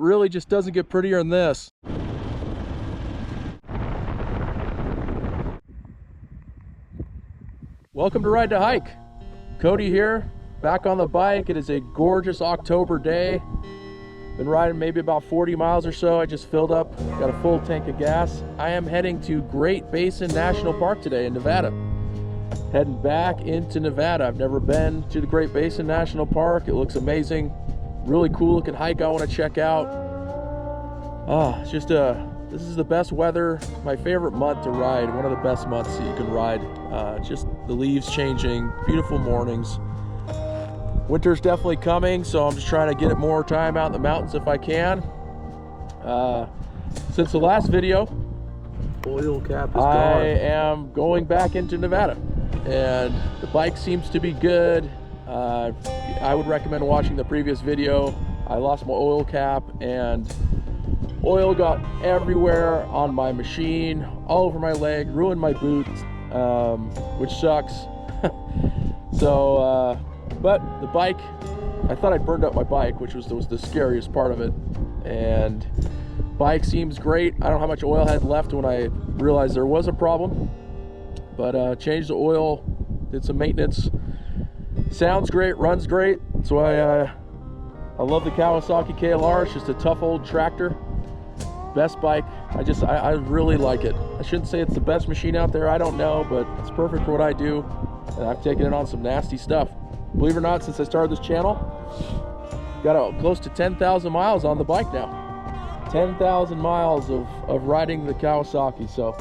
really just doesn't get prettier than this. Welcome to Ride to Hike. Cody here, back on the bike. It is a gorgeous October day. Been riding maybe about 40 miles or so. I just filled up, got a full tank of gas. I am heading to Great Basin National Park today in Nevada. Heading back into Nevada. I've never been to the Great Basin National Park. It looks amazing. Really cool looking hike I want to check out. It's just this is the best weather, my favorite month to ride, one of the best months that you can ride. Just the leaves changing, beautiful mornings. Winter's definitely coming, so I'm just trying to get more time out in the mountains if I can. Since the last video, oil cap is gone. I am going back into Nevada, and the bike seems to be good. I would recommend watching the previous video. I lost my oil cap and oil got everywhere on my machine, all over my leg, ruined my boot, which sucks. So, but the bike, I thought I'd burned up my bike, which was the scariest part of it. And bike seems great. I don't know how much oil I had left when I realized there was a problem, but changed the oil, did some maintenance. Sounds great, runs great. That's why I love the Kawasaki KLR. It's just a tough old tractor. Best bike. I really like it. I shouldn't say it's the best machine out there, I don't know, but it's perfect for what I do, and I've taken it on some nasty stuff. Believe it or not, since I started this channel, got close to 10,000 miles on the bike now. 10,000 miles of riding the Kawasaki, so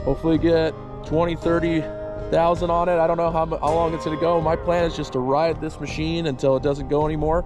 hopefully get 20, 30,000 on it. I don't know how long it's gonna go. My plan is just to ride this machine until it doesn't go anymore.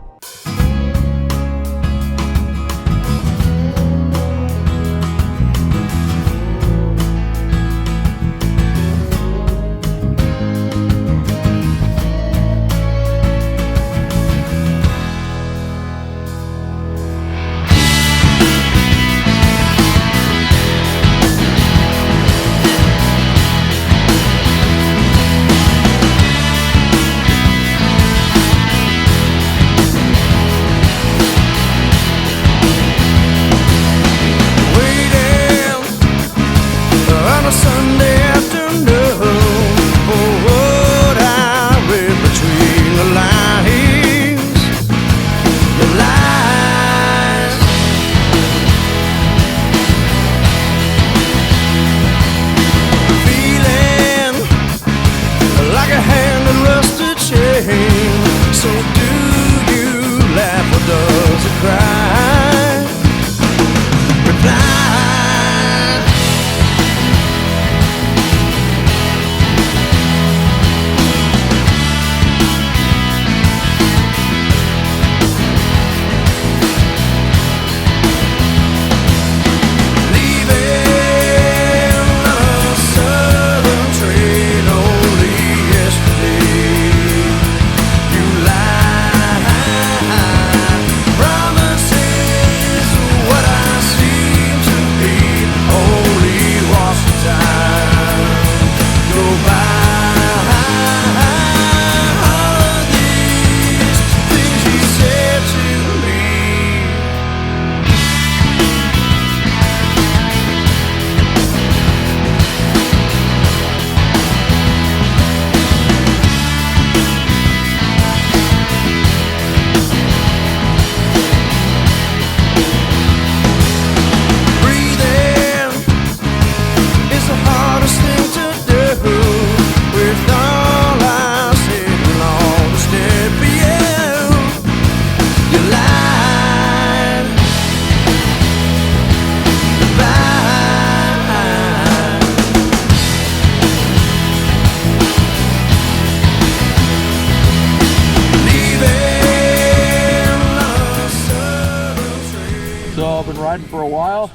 Riding for a while.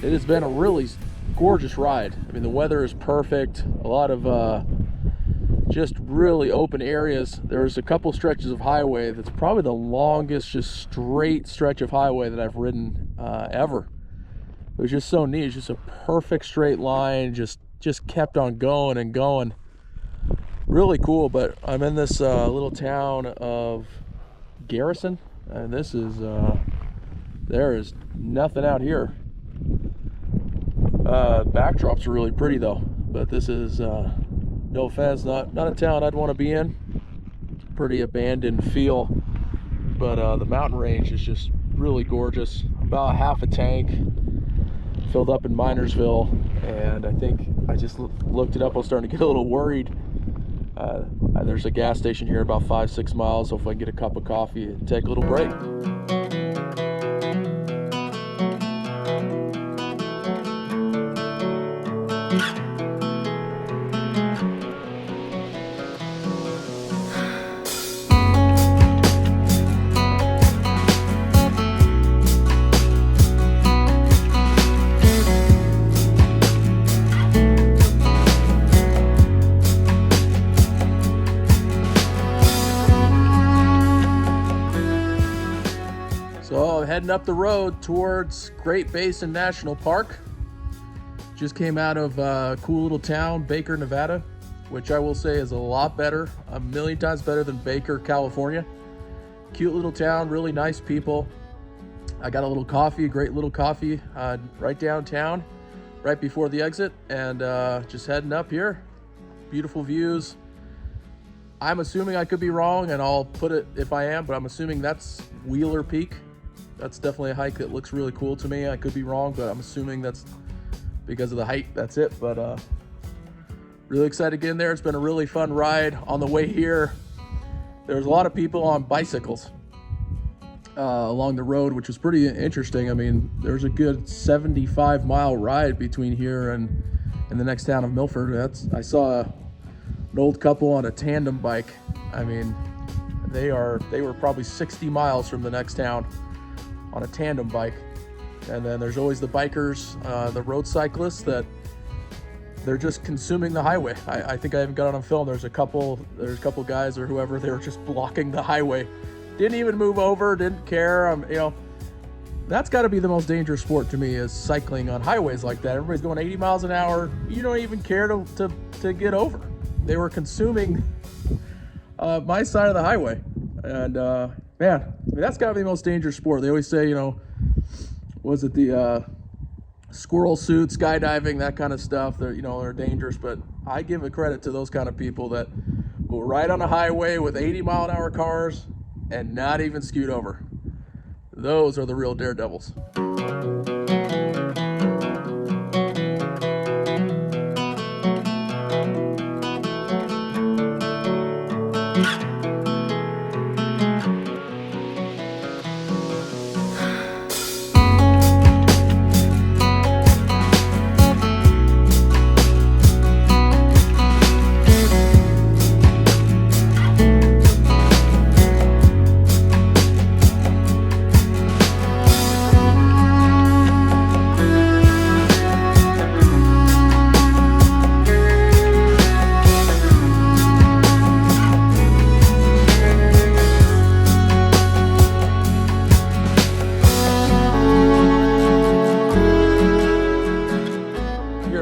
It has been a really gorgeous ride. I mean, the weather is perfect. A lot of just really open areas. There's a couple stretches of highway that's probably the longest just straight stretch of highway that I've ridden ever. It was just so neat. It's just a perfect straight line, just kept on going and going. Really cool. But I'm in this little town of Garrison, and this is There is nothing out here. Backdrops are really pretty though, but this is no offense, not a town I'd want to be in. Pretty abandoned feel, but the mountain range is just really gorgeous. About half a tank filled up in Minersville, and I think I just looked it up. I was starting to get a little worried. There's a gas station here about 5-6 miles, so if I can get a cup of coffee and take a little break. So heading up the road towards Great Basin National Park. Just came out of a cool little town, Baker, Nevada, which I will say is a lot better, a million times better than Baker, California. Cute little town, really nice people. I got a little coffee, a great little coffee right downtown, right before the exit, and just heading up here. Beautiful views. I'm assuming, I could be wrong, and I'll put it if I am, but I'm assuming that's Wheeler Peak. That's definitely a hike that looks really cool to me. I could be wrong, but I'm assuming that's because of the height. That's it. But really excited to get in there. It's been a really fun ride. On the way here, there's a lot of people on bicycles along the road, which was pretty interesting. I mean, there's a good 75-mile ride between here and the next town of Milford. I saw an old couple on a tandem bike. I mean, they were probably 60 miles from the next town on a tandem bike. And then there's always the bikers, the road cyclists, that they're just consuming the highway. I think I even got it on film. There's a couple guys or whoever, they were just blocking the highway. Didn't even move over, didn't care. You know, that's got to be the most dangerous sport to me, is cycling on highways like that. Everybody's going 80 miles an hour. You don't even care to get over. They were consuming my side of the highway. And man, I mean, that's got to be the most dangerous sport. They always say, you know, was it the squirrel suit, skydiving, that kind of stuff, they're dangerous. But I give a credit to those kind of people that will ride on a highway with 80-mile-an-hour cars and not even scoot over. Those are the real daredevils.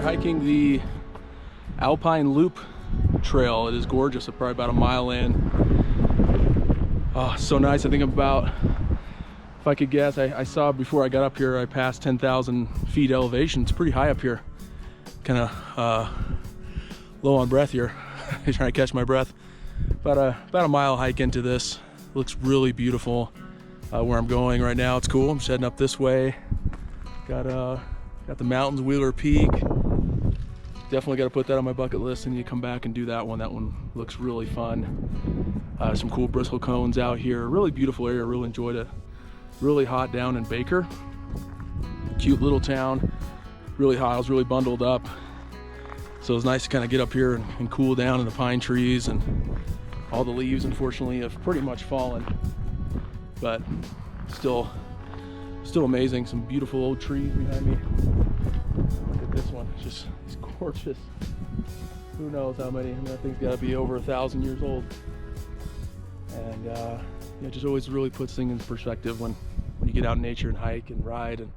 Hiking the Alpine Loop trail. It is gorgeous. It's probably about a mile in. Oh, so nice. I think about, if I could guess, I saw before I got up here, I passed 10,000 feet elevation. It's pretty high up here. Kind of low on breath here. Trying to catch my breath. About a mile hike into this. It looks really beautiful where I'm going right now. It's cool. I'm just heading up this way. Got the mountains, Wheeler Peak. Definitely got to put that on my bucket list, and you come back and do that one. That one looks really fun. Some cool bristle cones out here. Really beautiful area. Really enjoyed it. Really hot down in Baker. Cute little town. Really hot. I was really bundled up, so it was nice to kind of get up here and cool down in the pine trees. And all the leaves, unfortunately, have pretty much fallen, but still amazing. Some beautiful old trees behind me. Look at this one. It's gorgeous. Who knows how many? I mean, that thing's got to be over 1,000 years old. And it just always really puts things in perspective when you get out in nature and hike and ride. And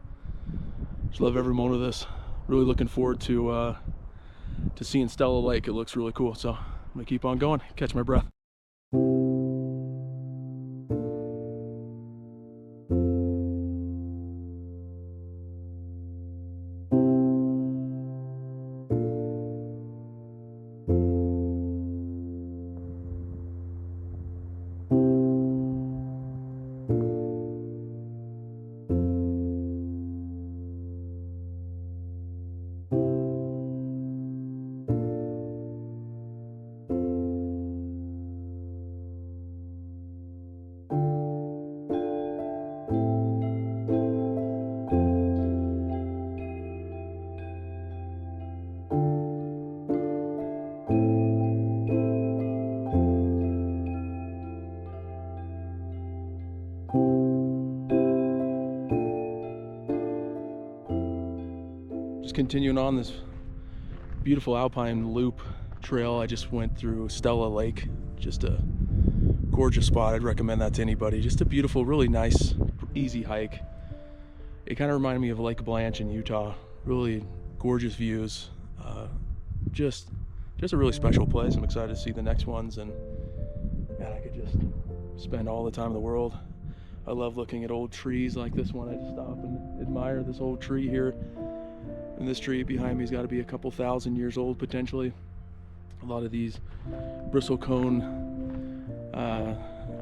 just love every moment of this. Really looking forward to seeing Stella Lake. It looks really cool. So I'm gonna keep on going, catch my breath. Just continuing on this beautiful Alpine loop trail, I just went through Stella Lake. Just a gorgeous spot. I'd recommend that to anybody. Just a beautiful, really nice, easy hike. It kind of reminded me of Lake Blanche in Utah. Really gorgeous views. Just a really special place. I'm excited to see the next ones, and man, I could just spend all the time in the world. I love looking at old trees like this one. I just stop and admire this old tree here. And this tree behind me has got to be a couple thousand years old potentially. A lot of these bristlecone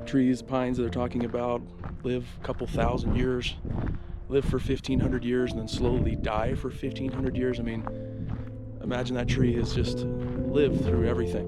trees, pines that they're talking about, live a couple thousand years, live for 1,500 years, and then slowly die for 1,500 years. I mean, imagine that tree has just lived through everything.